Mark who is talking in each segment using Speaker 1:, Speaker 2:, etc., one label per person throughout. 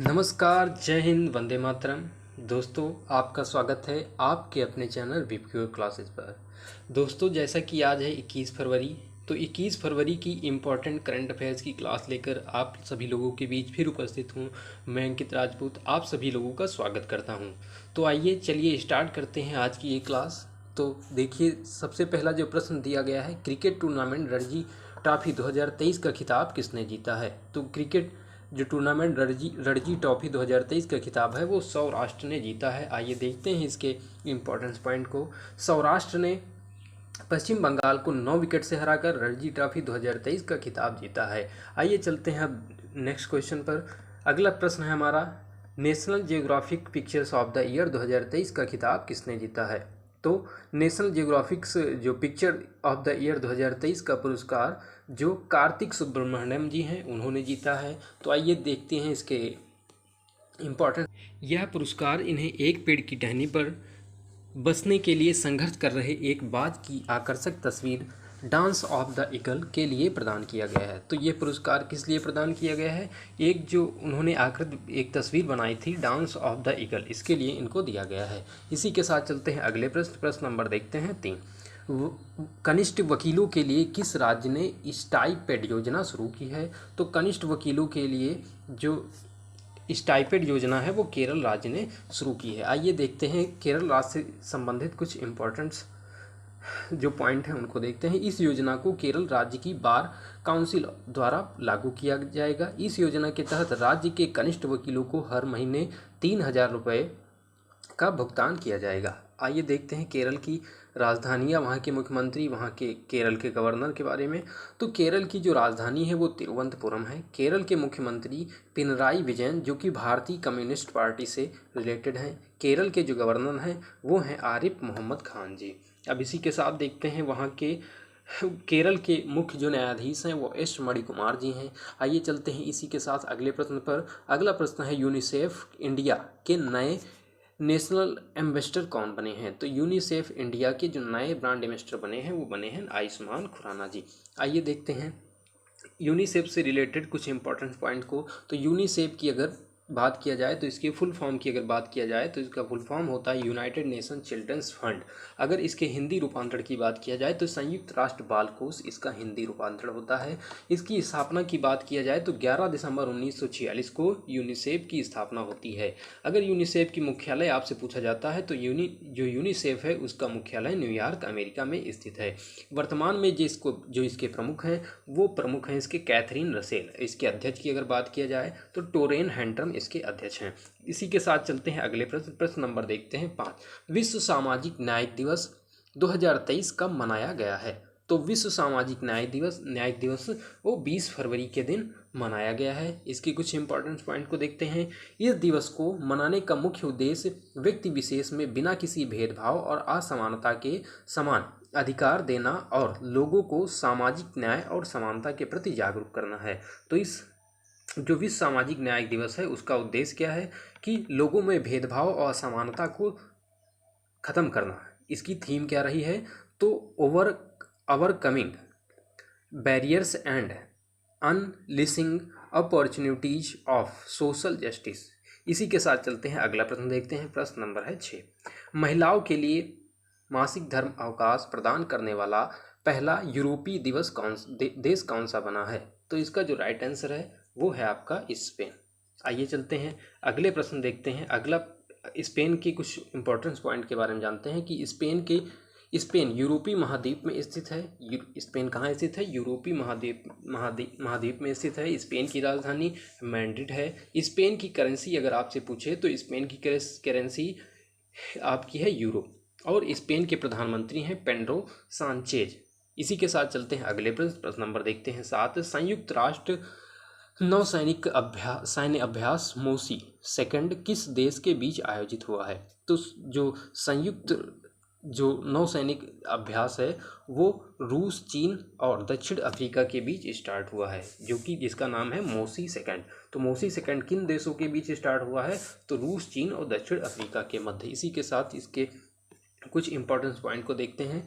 Speaker 1: नमस्कार, जय हिंद, वंदे मातरम। दोस्तों, आपका स्वागत है आपके अपने चैनल बीपीओ क्लासेस पर। दोस्तों, जैसा कि आज है 21 फरवरी, तो 21 फरवरी की इम्पॉर्टेंट करंट अफेयर्स की क्लास लेकर आप सभी लोगों के बीच फिर उपस्थित हूँ। मैं अंकित राजपूत आप सभी लोगों का स्वागत करता हूँ। तो आइए चलिए स्टार्ट करते हैं आज की ये क्लास। तो देखिए, सबसे पहला जो प्रश्न दिया गया है, क्रिकेट टूर्नामेंट रणजी ट्रॉफी 2023 का खिताब किसने जीता है। तो क्रिकेट जो टूर्नामेंट रणजी ट्रॉफी 2023 का खिताब है वो सौराष्ट्र ने जीता है। आइए देखते हैं इसके इम्पोर्टेंस पॉइंट को। सौराष्ट्र ने पश्चिम बंगाल को 9 विकेट से हराकर रणजी ट्रॉफी 2023 का खिताब जीता है। आइए चलते हैं अब नेक्स्ट क्वेश्चन पर। अगला प्रश्न है हमारा, national geographic pictures of the year 2023 का खिताब किसने जीता है। तो नेशनल जियोग्राफिक्स जो पिक्चर ऑफ द ईयर 2023 का पुरस्कार जो कार्तिक सुब्रमण्यम जी हैं उन्होंने जीता है। तो आइए देखते हैं इसके इम्पोर्टेंट। यह पुरस्कार इन्हें एक पेड़ की टहनी पर बसने के लिए संघर्ष कर रहे एक बाज की आकर्षक तस्वीर डांस ऑफ द ईगल के लिए प्रदान किया गया है। तो ये पुरस्कार किस लिए प्रदान किया गया है, एक जो उन्होंने आकृत एक तस्वीर बनाई थी डांस ऑफ द ईगल, इसके लिए इनको दिया गया है। इसी के साथ चलते हैं अगले प्रश्न नंबर देखते हैं 3। कनिष्ठ वकीलों के लिए किस राज्य ने स्टाइपेड योजना शुरू की है। तो कनिष्ठ वकीलों के लिए जो स्टाइपेड योजना है वो केरल राज्य ने शुरू की है। आइए देखते हैं केरल राज्य से संबंधित कुछ इम्पोर्टेंट्स जो पॉइंट हैं उनको देखते हैं। इस योजना को केरल राज्य की बार काउंसिल द्वारा लागू किया जाएगा। इस योजना के तहत राज्य के कनिष्ठ वकीलों को हर महीने 3,000 रुपये का भुगतान किया जाएगा। आइए देखते हैं केरल की राजधानियाँ, वहाँ के मुख्यमंत्री, वहाँ के केरल के गवर्नर के बारे में। तो केरल की जो राजधानी है वो तिरुवनंतपुरम है। केरल के मुख्यमंत्री पिनराई विजयन जो कि भारतीय कम्युनिस्ट पार्टी से रिलेटेड हैं। केरल के जो गवर्नर हैं वो हैं आरिफ मोहम्मद खान जी। अब इसी के साथ देखते हैं वहाँ के केरल के मुख्य जो न्यायाधीश हैं वो एस मणिकुमार जी हैं। आइए चलते हैं इसी के साथ अगले प्रश्न पर। अगला प्रश्न है, यूनिसेफ इंडिया के नए नेशनल एम्बेसडर कौन बने हैं। तो यूनिसेफ इंडिया के जो नए ब्रांड एम्बेसडर बने हैं वो बने हैं आयुष्मान खुराना जी। आइए देखते हैं यूनिसेफ से रिलेटेड कुछ इंपॉर्टेंट पॉइंट को। तो यूनिसेफ की अगर बात किया जाए तो इसके फुल फॉर्म की अगर बात किया जाए तो इसका फुल फॉर्म होता है यूनाइटेड नेशन चिल्ड्रंस फंड। अगर इसके हिंदी रूपांतरण की बात किया जाए तो संयुक्त राष्ट्र बाल कोष इसका हिंदी रूपांतरण होता है। इसकी स्थापना की बात किया जाए तो 11 दिसंबर 1946 को यूनिसेफ की स्थापना होती है। अगर यूनिसेफ की मुख्यालय आपसे पूछा जाता है तो जो यूनिसेफ है उसका मुख्यालय न्यूयॉर्क अमेरिका में स्थित है। वर्तमान में जो इसके प्रमुख हैं वो प्रमुख हैं इसके कैथरीन रसेल। इसके अध्यक्ष की अगर बात किया जाए तो टोरेन हैंटरम इसके अध्यक्ष हैं। इसी के साथ चलते हैं अगले प्रश्न नंबर देखते हैं 5। विश्व सामाजिक न्याय दिवस 2023 कब मनाया गया है। तो विश्व सामाजिक न्याय दिवस वो 20 फरवरी के दिन मनाया गया है। इसके कुछ इंपॉर्टेंट पॉइंट को देखते हैं। इस दिवस को मनाने का मुख्य उद्देश्य व्यक्ति विशेष में बिना किसी भेदभाव और असमानता के समान अधिकार देना और लोगों को सामाजिक न्याय और समानता के प्रति जागरूक करना है। तो इस जो विश्व सामाजिक न्याय दिवस है उसका उद्देश्य क्या है कि लोगों में भेदभाव और असमानता को ख़त्म करना। इसकी थीम क्या रही है, तो overcoming barriers and unleashing opportunities of social justice. इसी के साथ चलते हैं अगला प्रश्न देखते हैं। प्रश्न नंबर है 6। महिलाओं के लिए मासिक धर्म अवकाश प्रदान करने वाला पहला यूरोपीय देश कौन सा बना है। तो इसका जो राइट आंसर है वो है आपका स्पेन। आइए चलते हैं अगले प्रश्न देखते हैं। अगला स्पेन के कुछ इंपॉर्टेंट पॉइंट के बारे में जानते हैं कि स्पेन यूरोपीय महाद्वीप में स्थित है। स्पेन कहाँ स्थित है, यूरोपीय महाद्वीप में स्थित है। स्पेन की राजधानी मैड्रिड है। स्पेन की करेंसी अगर आपसे पूछे तो स्पेन की करेंसी आपकी है यूरो और स्पेन के प्रधानमंत्री हैं पेड्रो सांचेज। इसी के साथ चलते हैं अगले प्रश्न नंबर देखते हैं 7। संयुक्त राष्ट्र सैन्य अभ्यास मोसी सेकंड किस देश के बीच आयोजित हुआ है। तो जो संयुक्त जो नौसैनिक अभ्यास है वो रूस, चीन और दक्षिण अफ्रीका के बीच स्टार्ट हुआ है जिसका नाम है मोसी सेकंड। तो मोसी सेकंड किन देशों के बीच स्टार्ट हुआ है, तो रूस, चीन और दक्षिण अफ्रीका के मध्य। इसी के साथ इसके कुछ इंपॉर्टेंट पॉइंट को देखते हैं।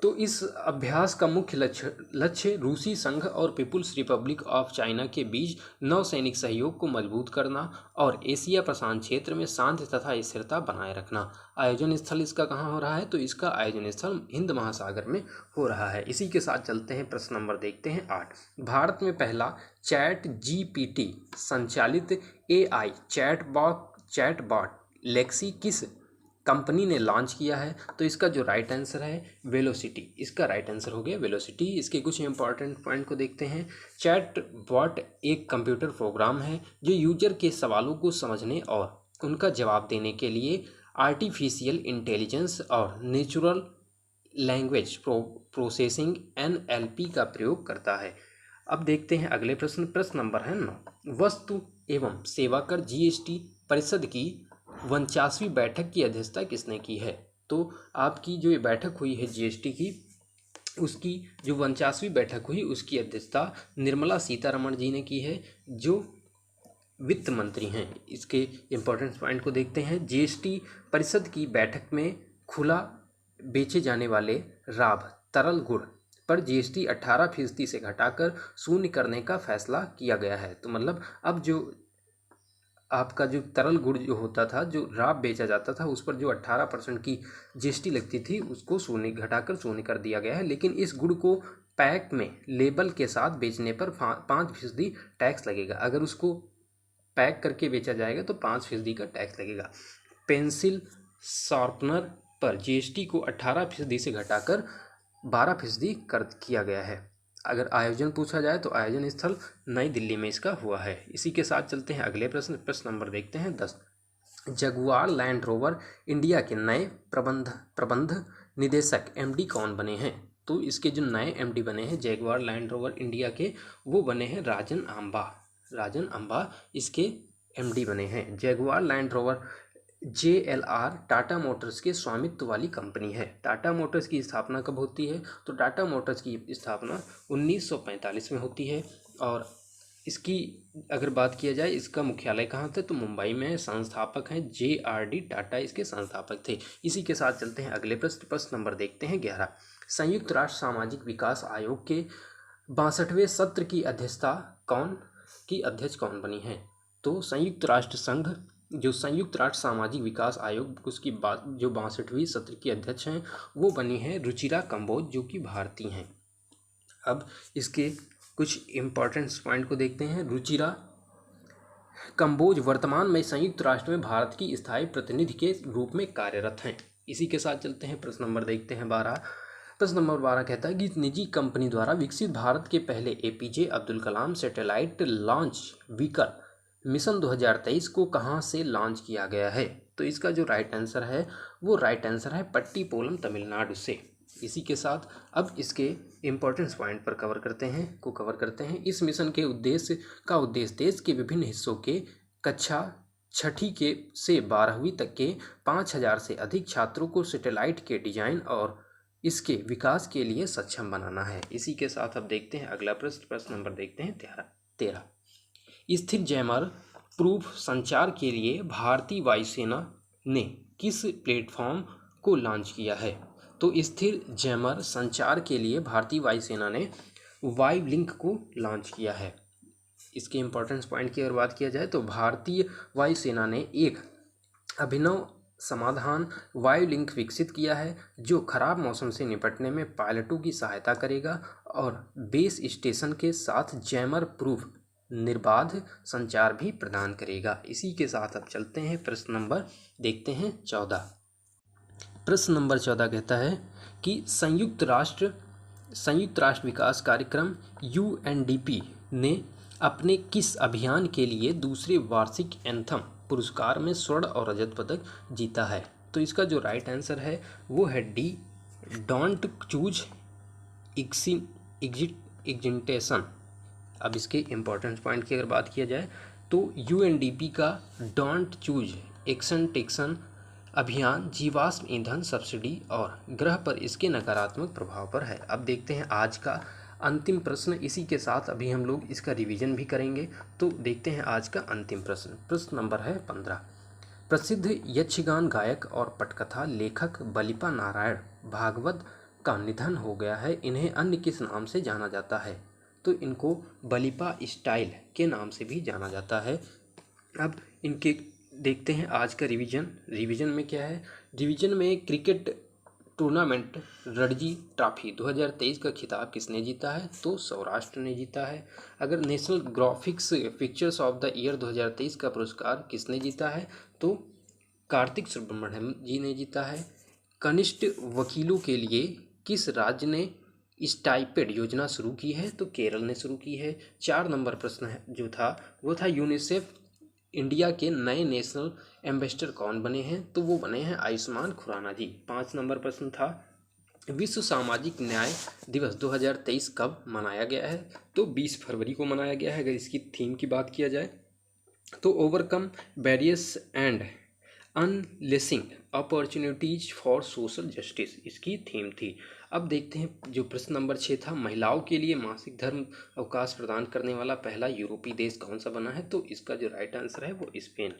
Speaker 1: तो इस अभ्यास का मुख्य लक्ष्य रूसी संघ और पीपुल्स रिपब्लिक ऑफ चाइना के बीच नौसैनिक सहयोग को मजबूत करना और एशिया प्रशांत क्षेत्र में शांति तथा स्थिरता बनाए रखना। आयोजन स्थल इसका कहाँ हो रहा है? तो इसका आयोजन स्थल हिंद महासागर में हो रहा है। इसी के साथ चलते हैं, प्रश्न नंबर देखते हैं 8। भारत में पहला चैट जीपीटी संचालित AI चैटबॉट लेक्सी किस कंपनी ने लॉन्च किया है? तो इसका जो राइट आंसर है वेलोसिटी, इसका राइट आंसर हो गया वेलोसिटी। इसके कुछ इंपॉर्टेंट पॉइंट को देखते हैं। चैट बॉट एक कंप्यूटर प्रोग्राम है जो यूजर के सवालों को समझने और उनका जवाब देने के लिए आर्टिफिशियल इंटेलिजेंस और नेचुरल लैंग्वेज प्रोसेसिंग NLP का प्रयोग करता है। अब देखते हैं अगले प्रश्न। प्रश्न नंबर है 9। वस्तु एवं सेवा कर GST परिषद की 49वीं बैठक की अध्यक्षता किसने की है? तो आपकी जो ये बैठक हुई है GST की, उसकी जो 49वीं बैठक हुई उसकी अध्यक्षता निर्मला सीतारमण जी ने की है, जो वित्त मंत्री हैं। इसके इम्पोर्टेंट पॉइंट को देखते हैं। GST परिषद की बैठक में खुला बेचे जाने वाले राब तरल गुड़ पर GST 18% से घटाकर 0 करने का फैसला किया गया है। तो मतलब अब जो आपका जो तरल गुड़ जो होता था, जो राब बेचा जाता था, उस पर जो 18% की GST लगती थी उसको 0 घटाकर 0 कर दिया गया है। लेकिन इस गुड़ को पैक में लेबल के साथ बेचने पर 5% टैक्स लगेगा। अगर उसको पैक करके बेचा जाएगा तो 5% का टैक्स लगेगा। पेंसिल शार्पनर पर GST को 18% से घटाकर 12% कर किया गया है। अगर आयोजन पूछा जाए तो आयोजन स्थल नई दिल्ली में इसका हुआ है। इसी के साथ चलते हैं अगले प्रश्न। प्रश्न नंबर देखते हैं 10। जगुआर लैंड रोवर इंडिया के नए प्रबंध निदेशक MD कौन बने हैं? तो इसके जो नए MD बने हैं जगुआर लैंड रोवर इंडिया के, वो बने हैं राजन आंबा इसके MD बने हैं। Jaguar land rover JLR Tata Motors के स्वामित्व वाली कंपनी है। टाटा मोटर्स की स्थापना कब होती है? तो टाटा मोटर्स की स्थापना 1945 में होती है। और इसकी अगर बात किया जाए, इसका मुख्यालय कहाँ था? तो मुंबई में। संस्थापक हैं JRD टाटा, इसके संस्थापक थे। इसी के साथ चलते हैं अगले प्रश्न। प्रश्न नंबर देखते हैं 11। संयुक्त राष्ट्र सामाजिक विकास आयोग के 62वें सत्र की अध्यक्ष कौन बनी है? तो संयुक्त राष्ट्र संघ, जो संयुक्त राष्ट्र सामाजिक विकास आयोग, उसकी बात जो 62वीं सत्र की अध्यक्ष हैं वो बनी है रुचिरा कंबोज, जो कि भारतीय हैं। अब इसके कुछ इम्पोर्टेंट पॉइंट को देखते हैं। रुचिरा कंबोज वर्तमान में संयुक्त राष्ट्र में भारत की स्थायी प्रतिनिधि के रूप में कार्यरत हैं। इसी के साथ चलते हैं, प्रश्न नंबर देखते हैं 12। प्रश्न नंबर 12 कहता है कि निजी कंपनी द्वारा विकसित भारत के पहले APJ Abdul Kalam satellite launch vehicle mission 2023 को कहाँ से लॉन्च किया गया है? तो इसका जो राइट आंसर है वो राइट आंसर है पट्टीपोलम, तमिलनाडु से। इसी के साथ अब इसके इम्पोर्टेंस पॉइंट पर कवर करते हैं। इस मिशन के उद्देश्य देश के विभिन्न हिस्सों के कक्षा 6ठी के से 12वीं तक के 5000 से अधिक छात्रों को सैटेलाइट के डिजाइन और इसके विकास के लिए सक्षम बनाना है। इसी के साथ अब देखते हैं अगला प्रश्न नंबर देखते हैं 13। स्थिर जैमर प्रूफ संचार के लिए भारतीय वायुसेना ने किस प्लेटफॉर्म को लॉन्च किया है? तो स्थिर जैमर संचार के लिए भारतीय वायुसेना ने वायुलिंक को लॉन्च किया है। इसके इम्पोर्टेंस पॉइंट की अगर बात किया जाए तो भारतीय वायुसेना ने एक अभिनव समाधान वायुलिंक विकसित किया है जो खराब मौसम से निपटने में पायलटों की सहायता करेगा और बेस स्टेशन के साथ जैमर प्रूफ निर्बाध संचार भी प्रदान करेगा। इसी के साथ अब चलते हैं, प्रश्न नंबर देखते हैं 14। प्रश्न नंबर 14 कहता है कि संयुक्त राष्ट्र विकास कार्यक्रम UNDP ने अपने किस अभियान के लिए दूसरे वार्षिक एंथम पुरस्कार में स्वर्ण और रजत पदक जीता है? तो इसका जो राइट आंसर है वो है D, डोंट चूज इग्जिटेशन। अब इसके इम्पोर्टेंट पॉइंट की अगर बात किया जाए तो UNDP का डोंट चूज एक्सटेंशन अभियान जीवाश्म ईंधन सब्सिडी और ग्रह पर इसके नकारात्मक प्रभाव पर है। अब देखते हैं आज का अंतिम प्रश्न। इसी के साथ अभी हम लोग इसका रिवीजन भी करेंगे। तो देखते हैं आज का अंतिम प्रश्न। प्रश्न नंबर है 15। प्रसिद्ध यक्षगान गायक और पटकथा लेखक बलिपा नारायण भागवत का निधन हो गया है, इन्हें अन्य किस नाम से जाना जाता है? तो इनको बलिपा स्टाइल के नाम से भी जाना जाता है। अब इनके देखते हैं आज का रिवीजन में क्या है। रिवीजन में क्रिकेट टूर्नामेंट रणजी ट्रॉफी 2023 का खिताब किसने जीता है? तो सौराष्ट्र ने जीता है। अगर national graphics pictures of the year 2023 का पुरस्कार किसने जीता है? तो कार्तिक सुब्रमण्यम जी ने जीता है। कनिष्ठ वकीलों के लिए किस राज्य ने स्टाइपेंड योजना शुरू की है? तो केरल ने शुरू की है। 4 नंबर प्रश्न जो था वो था यूनिसेफ इंडिया के नए नेशनल एम्बेसडर कौन बने हैं? तो वो बने हैं आयुष्मान खुराना जी। 5 नंबर प्रश्न था विश्व सामाजिक न्याय दिवस 2023 कब मनाया गया है? तो 20 फरवरी को मनाया गया है। अगर इसकी थीम की बात किया जाए तो overcome barriers and unleashing opportunities for social justice इसकी थीम थी। अब देखते हैं जो प्रश्न नंबर 6 था, महिलाओं के लिए मासिक धर्म अवकाश प्रदान करने वाला पहला यूरोपीय देश कौन सा बना है? तो इसका जो राइट आंसर है वो स्पेन।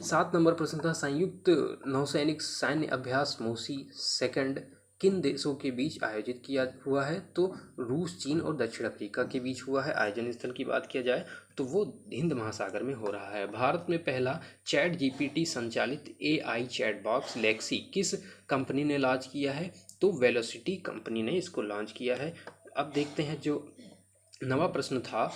Speaker 1: 7 नंबर प्रश्न था, संयुक्त नौसैनिक सैन्य अभ्यास मोसी सेकंड किन देशों के बीच आयोजित किया हुआ है? तो रूस, चीन और दक्षिण अफ्रीका के बीच हुआ है। आयोजन स्थल की बात किया जाए तो वो हिंद महासागर में हो रहा है। भारत में पहला चैट जीपीटी संचालित एआई चैट बॉक्स लेक्सी किस कंपनी ने लॉन्च किया है? तो वेलोसिटी कंपनी ने इसको लॉन्च किया है। अब देखते हैं जो नवा प्रश्न था,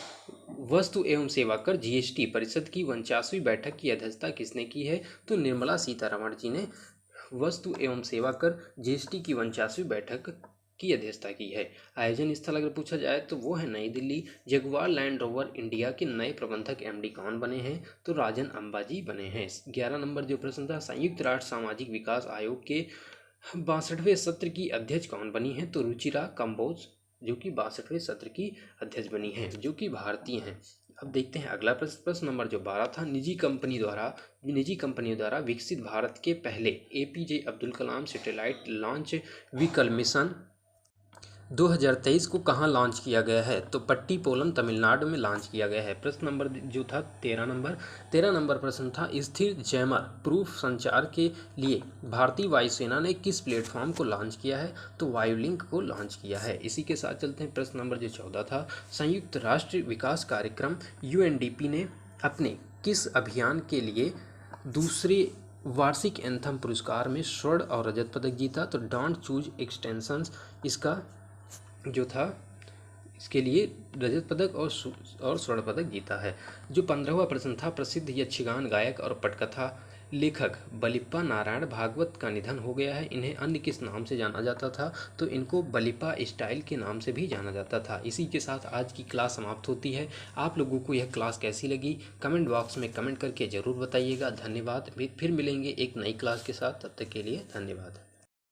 Speaker 1: वस्तु एवं सेवा कर जीएसटी परिषद की 49वीं बैठक की अध्यक्षता किसने की है? तो निर्मला सीतारमण जी ने वस्तु एवं सेवा कर जीएसटी की 49वीं बैठक की अध्यक्षता की है। आयोजन स्थल अगर पूछा जाए तो वो है नई Delhi. Jaguar land rover India के नए प्रबंधक एमडी कौन बने हैं? तो राजन अंबाजी बने हैं। 11 नंबर जो प्रश्न था, संयुक्त राष्ट्र सामाजिक विकास आयोग के 62वें सत्र की अध्यक्ष कौन बनी है? तो रुचिरा कंबोज जो कि 62वें सत्र की अध्यक्ष बनी हैं, जो कि भारतीय हैं। अब देखते हैं अगला प्रश्न नंबर जो 12 था, निजी कंपनियों द्वारा विकसित भारत के पहले APJ Abdul Kalam satellite launch vehicle mission 2023 को कहाँ लॉन्च किया गया है? तो पट्टीपोलम तमिलनाडु में लॉन्च किया गया है। प्रश्न नंबर जो था 13 नंबर प्रश्न था, स्थिर जैमर प्रूफ संचार के लिए भारतीय वायुसेना ने किस प्लेटफॉर्म को लॉन्च किया है? तो वायुलिंक को लॉन्च किया है। इसी के साथ चलते हैं प्रश्न नंबर जो 14 था, संयुक्त राष्ट्र विकास कार्यक्रम यूएनडीपी ने अपने किस अभियान के लिए दूसरे वार्षिक एंथम पुरस्कार में स्वर्ण और रजत पदक जीता? तो डोंट चूज एक्सटेंशंस इसका जो था इसके लिए रजत पदक और स्वर्ण पदक जीता है। जो 15वां प्रश्न था, प्रसिद्ध यक्षगान गायक और पटकथा लेखक बलिप्पा नारायण भागवत का निधन हो गया है, इन्हें अन्य किस नाम से जाना जाता था? तो इनको बलिप्पा स्टाइल के नाम से भी जाना जाता था। इसी के साथ आज की क्लास समाप्त होती है। आप लोगों को यह क्लास कैसी लगी कमेंट बॉक्स में कमेंट करके ज़रूर बताइएगा। धन्यवाद। फिर मिलेंगे एक नई क्लास के साथ, तब तक के लिए धन्यवाद।